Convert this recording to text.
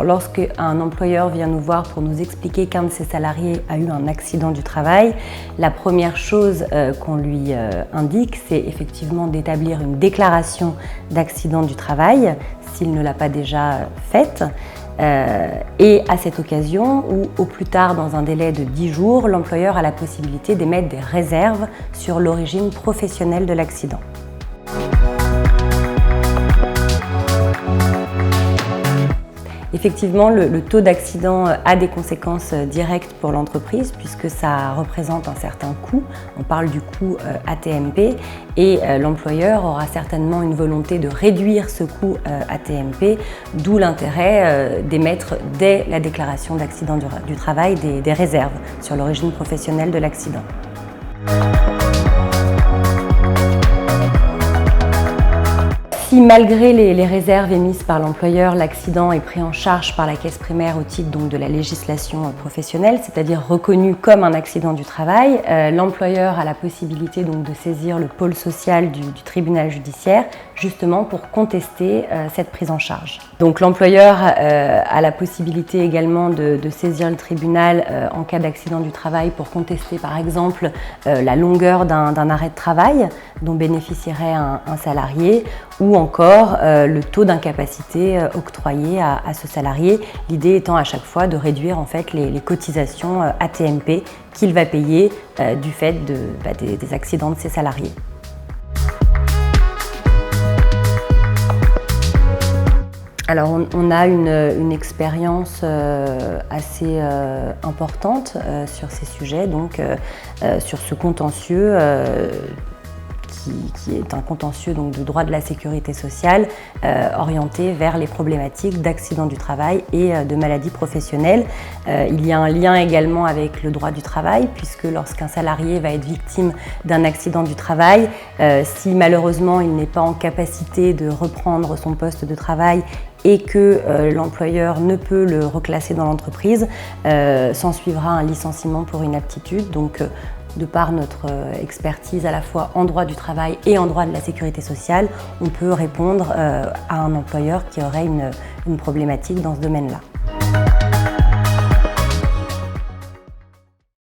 lorsqu'un employeur vient nous voir pour nous expliquer qu'un de ses salariés a eu un accident du travail, la première chose qu'on lui indique, c'est effectivement d'établir une déclaration d'accident du travail, s'il ne l'a pas déjà faite. Et à cette occasion, ou au plus tard dans un délai de 10 jours, l'employeur a la possibilité d'émettre des réserves sur l'origine professionnelle de l'accident. Effectivement, le taux d'accident a des conséquences directes pour l'entreprise puisque ça représente un certain coût. On parle du coût AT-MP et l'employeur aura certainement une volonté de réduire ce coût AT-MP, d'où l'intérêt d'émettre dès la déclaration d'accident du travail des réserves sur l'origine professionnelle de l'accident. Si malgré les réserves émises par l'employeur, l'accident est pris en charge par la caisse primaire au titre donc, de la législation professionnelle, c'est-à-dire reconnu comme un accident du travail, l'employeur a la possibilité donc, de saisir le pôle social du tribunal judiciaire justement pour contester cette prise en charge. Donc l'employeur a la possibilité également de saisir le tribunal en cas d'accident du travail pour contester par exemple la longueur d'un arrêt de travail dont bénéficierait un salarié ou encore le taux d'incapacité octroyé à ce salarié, l'idée étant à chaque fois de réduire en fait les cotisations AT-MP qu'il va payer du fait des accidents de ses salariés. Alors on a une expérience assez importante sur ces sujets, donc sur ce contentieux qui est un contentieux donc, de droit de la sécurité sociale orienté vers les problématiques d'accident du travail et de maladies professionnelles. Il y a un lien également avec le droit du travail puisque lorsqu'un salarié va être victime d'un accident du travail, si malheureusement il n'est pas en capacité de reprendre son poste de travail et que l'employeur ne peut le reclasser dans l'entreprise, s'ensuivra un licenciement pour inaptitude. Donc, de par notre expertise à la fois en droit du travail et en droit de la sécurité sociale, on peut répondre à un employeur qui aurait une problématique dans ce domaine-là.